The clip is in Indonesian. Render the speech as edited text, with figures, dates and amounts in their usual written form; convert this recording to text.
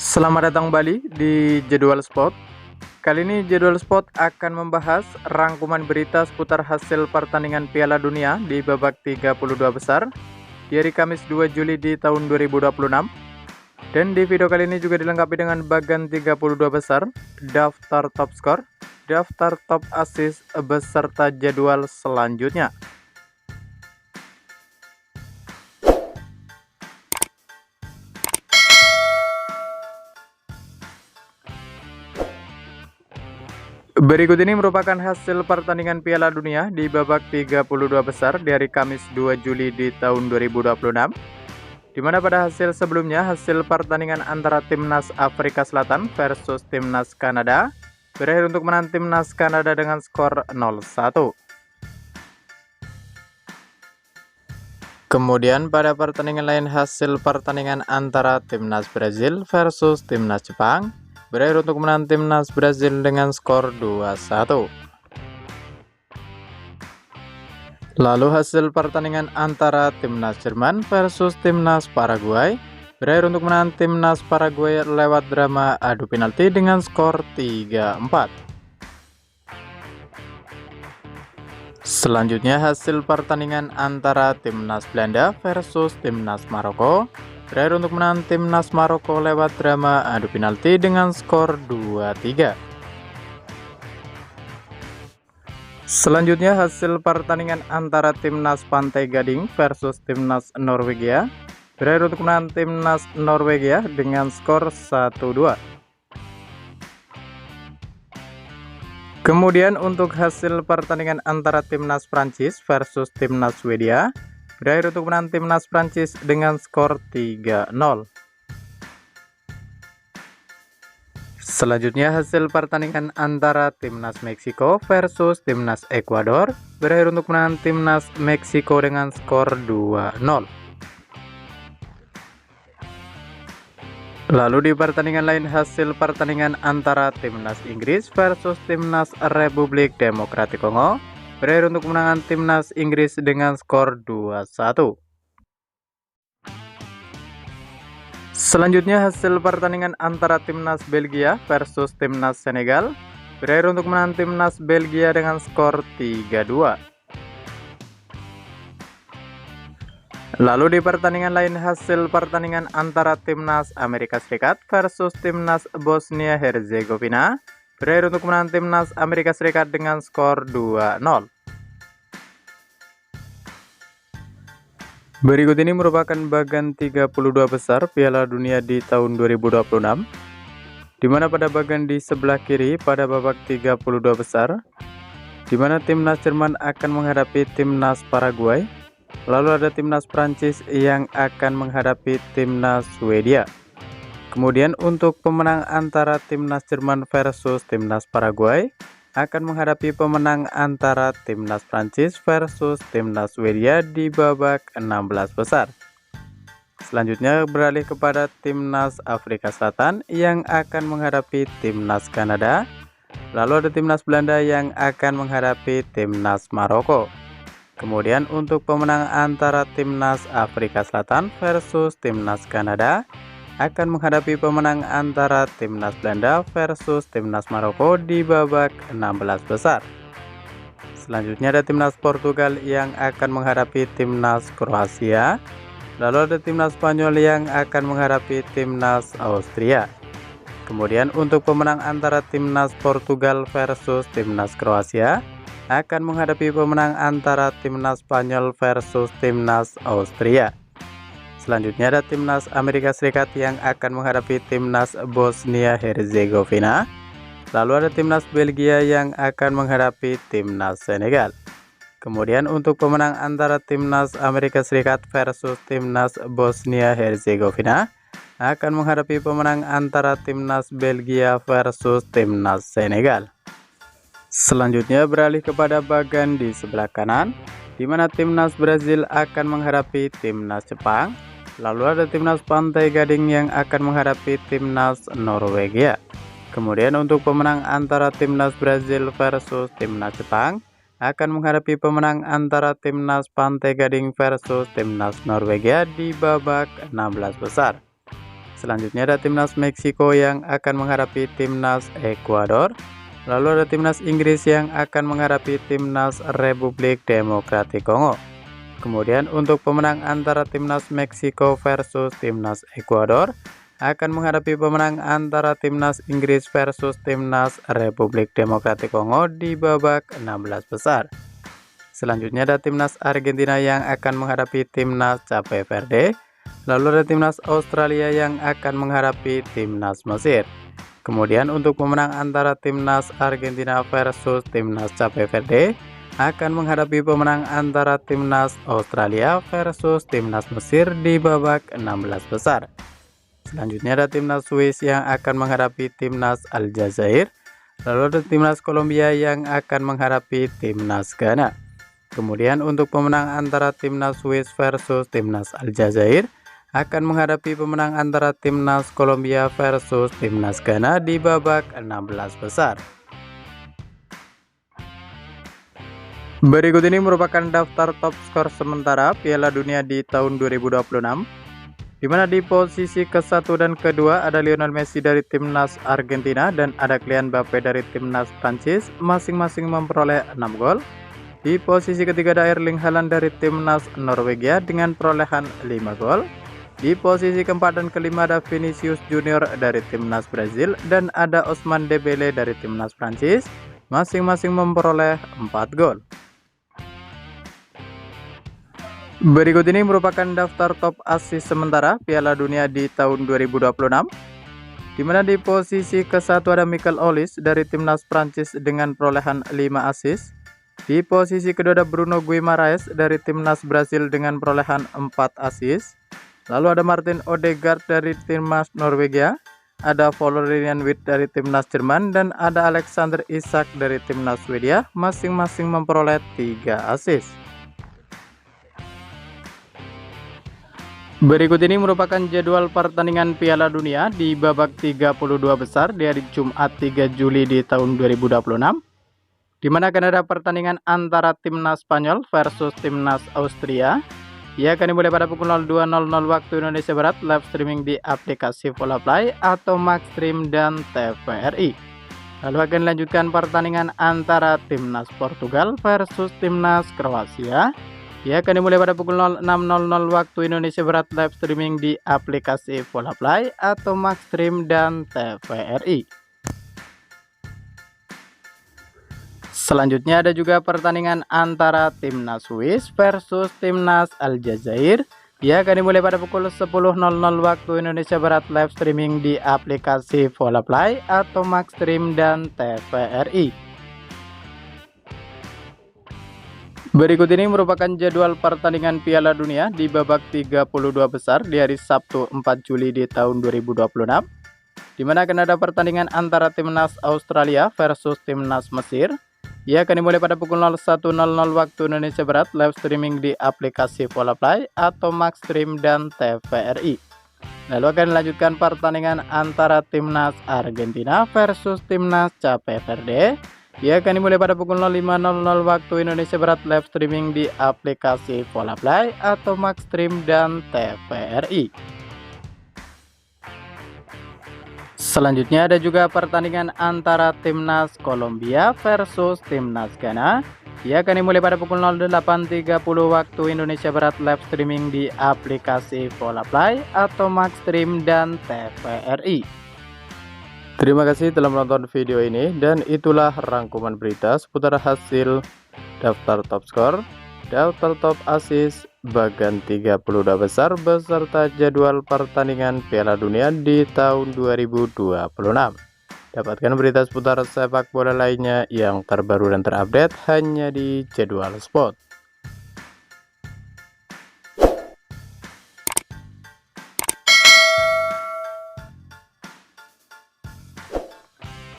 Selamat datang kembali di Jadwal Sport. Kali ini Jadwal Sport akan membahas rangkuman berita seputar hasil pertandingan Piala Dunia di babak 32 besar di hari Kamis 2 Juli di tahun 2026. Dan di video kali ini juga dilengkapi dengan bagan 32 besar, daftar top skor, daftar top assist, beserta jadwal selanjutnya. Berikut ini merupakan hasil pertandingan Piala Dunia di babak 32 besar di hari Kamis 2 Juli di tahun 2026. Di mana pada hasil sebelumnya, hasil pertandingan antara Timnas Afrika Selatan versus Timnas Kanada berakhir untuk menang Timnas Kanada dengan skor 0-1. Kemudian pada pertandingan lain, hasil pertandingan antara Timnas Brazil versus Timnas Jepang berakhir untuk menang Timnas Brazil dengan skor 2-1. Lalu hasil pertandingan antara Timnas Jerman versus Timnas Paraguay berakhir untuk menang Timnas Paraguay lewat drama adu penalti dengan skor 3-4. Selanjutnya hasil pertandingan antara Timnas Belanda versus Timnas Maroko berakhir untuk menang Timnas Maroko lewat drama adu penalti dengan skor 2-3. Selanjutnya hasil pertandingan antara Timnas Pantai Gading versus Timnas Norwegia berakhir untuk menang Timnas Norwegia dengan skor 1-2. Kemudian untuk hasil pertandingan antara Timnas Prancis versus Timnas Swedia berakhir untuk menang Timnas Prancis dengan skor 3-0. Selanjutnya hasil pertandingan antara Timnas Meksiko versus Timnas Ekuador berakhir untuk menang Timnas Meksiko dengan skor 2-0. Lalu di pertandingan lain, hasil pertandingan antara Timnas Inggris versus Timnas Republik Demokratik Kongo berakhir untuk kemenangan Timnas Inggris dengan skor 2-1. Selanjutnya hasil pertandingan antara Timnas Belgia versus Timnas Senegal berakhir untuk menang Timnas Belgia dengan skor 3-2. Lalu di pertandingan lain, hasil pertandingan antara Timnas Amerika Serikat versus Timnas Bosnia Herzegovina berakhir untuk menang Timnas Amerika Serikat dengan skor 2-0. Berikut ini merupakan bagan 32 besar Piala Dunia di tahun 2026, di mana pada bagan di sebelah kiri pada babak 32 besar, di mana Timnas Jerman akan menghadapi Timnas Paraguay, lalu ada Timnas Prancis yang akan menghadapi Timnas Swedia. Kemudian untuk pemenang antara Timnas Jerman versus Timnas Paraguay akan menghadapi pemenang antara Timnas Prancis versus Timnas Swedia di babak 16 besar. Selanjutnya beralih kepada Timnas Afrika Selatan yang akan menghadapi Timnas Kanada. Lalu ada Timnas Belanda yang akan menghadapi Timnas Maroko. Kemudian untuk pemenang antara Timnas Afrika Selatan versus Timnas Kanada akan menghadapi pemenang antara Timnas Belanda versus Timnas Maroko di babak 16 besar. Selanjutnya ada Timnas Portugal yang akan menghadapi Timnas Kroasia. Lalu ada Timnas Spanyol yang akan menghadapi Timnas Austria. Kemudian untuk pemenang antara Timnas Portugal versus Timnas Kroasia akan menghadapi pemenang antara Timnas Spanyol versus Timnas Austria. Selanjutnya ada Timnas Amerika Serikat yang akan menghadapi Timnas Bosnia Herzegovina. Lalu ada Timnas Belgia yang akan menghadapi Timnas Senegal. Kemudian untuk pemenang antara Timnas Amerika Serikat versus Timnas Bosnia Herzegovina akan menghadapi pemenang antara Timnas Belgia versus Timnas Senegal. Selanjutnya beralih kepada bagan di sebelah kanan, di mana Timnas Brazil akan menghadapi Timnas Jepang. Lalu ada Timnas Pantai Gading yang akan menghadapi Timnas Norwegia. Kemudian untuk pemenang antara Timnas Brazil versus Timnas Jepang akan menghadapi pemenang antara Timnas Pantai Gading versus Timnas Norwegia di babak 16 besar. Selanjutnya ada timnas Meksiko yang akan menghadapi timnas Ekuador. Lalu ada timnas Inggris yang akan menghadapi timnas Republik Demokratik Kongo. Kemudian untuk pemenang antara timnas Meksiko versus timnas Ekuador akan menghadapi pemenang antara timnas Inggris versus timnas Republik Demokratik Kongo di babak 16 besar. Selanjutnya ada timnas Argentina yang akan menghadapi timnas Cape Verde. Lalu ada timnas Australia yang akan menghadapi timnas Mesir. Kemudian untuk pemenang antara timnas Argentina versus timnas Cape Verde akan menghadapi pemenang antara timnas Australia versus timnas Mesir di babak 16 besar. Selanjutnya ada timnas Swiss yang akan menghadapi timnas Aljazair. Lalu ada timnas Kolombia yang akan menghadapi timnas Ghana. Kemudian untuk pemenang antara timnas Swiss versus timnas Aljazair akan menghadapi pemenang antara timnas Kolombia versus timnas Ghana di babak 16 besar. Berikut ini merupakan daftar top skor sementara Piala Dunia di tahun 2026, di mana di posisi ke-1 dan ke-2 ada Lionel Messi dari timnas Argentina dan ada Kylian Mbappe dari timnas Prancis, masing-masing memperoleh 6 gol. Di posisi ketiga ada Erling Haaland dari timnas Norwegia dengan perolehan 5 gol. Di posisi keempat dan kelima ada Vinicius Junior dari timnas Brazil dan ada Ousmane Dembele dari timnas Prancis, masing-masing memperoleh 4 gol. Berikut ini merupakan daftar top assist sementara Piala Dunia di tahun 2026, di mana di posisi ke-1 ada Michael Olise dari timnas Prancis dengan perolehan 5 assist. Di posisi kedua ada Bruno Guimaraes dari timnas Brasil dengan perolehan 4 assist. Lalu ada Martin Odegaard dari timnas Norwegia, ada Florian Wirtz dari timnas Jerman, dan ada Alexander Isak dari timnas Swedia, masing-masing memperoleh 3 assist. Berikut ini merupakan jadwal pertandingan Piala Dunia di babak 32 besar di hari Jumat 3 Juli di tahun 2026, di mana akan ada pertandingan antara timnas Spanyol versus timnas Austria. Ia akan dimulai pada pukul 02.00 waktu Indonesia Barat, live streaming di aplikasi Volaplay atau Maxstream dan TVRI. Lalu akan dilanjutkan pertandingan antara timnas Portugal versus timnas Kroasia. Ia akan dimulai pada pukul 06.00 waktu Indonesia Barat, live streaming di aplikasi Volaplay atau Maxstream dan TVRI. Selanjutnya ada juga pertandingan antara timnas Swiss versus timnas Aljazair. Ia akan dimulai pada pukul 10.00 waktu Indonesia Barat, live streaming di aplikasi Volaplay atau Maxstream dan TVRI. Berikut ini merupakan jadwal pertandingan Piala Dunia di babak 32 besar di hari Sabtu 4 Juli di tahun 2026, di mana akan ada pertandingan antara timnas Australia versus timnas Mesir. Ia akan dimulai pada pukul 01.00 waktu Indonesia Barat, live streaming di aplikasi Volaplay atau Maxstream dan TVRI. Lalu akan dilanjutkan pertandingan antara timnas Argentina versus timnas Cape Verde. Ia akan dimulai pada pukul 05.00 waktu Indonesia Barat, live streaming di aplikasi Volaplay atau Maxstream dan TVRI. Selanjutnya ada juga pertandingan antara timnas Kolombia versus timnas Ghana. Ia akan dimulai pada pukul 08.30 waktu Indonesia Barat, live streaming di aplikasi Volaplay atau Maxstream dan TVRI. Terima kasih telah menonton video ini, dan itulah rangkuman berita seputar hasil daftar top skor, daftar top assist, bagan 32 besar beserta jadwal pertandingan Piala Dunia di tahun 2026. Dapatkan berita seputar sepak bola lainnya yang terbaru dan terupdate hanya di Jadwal Sport.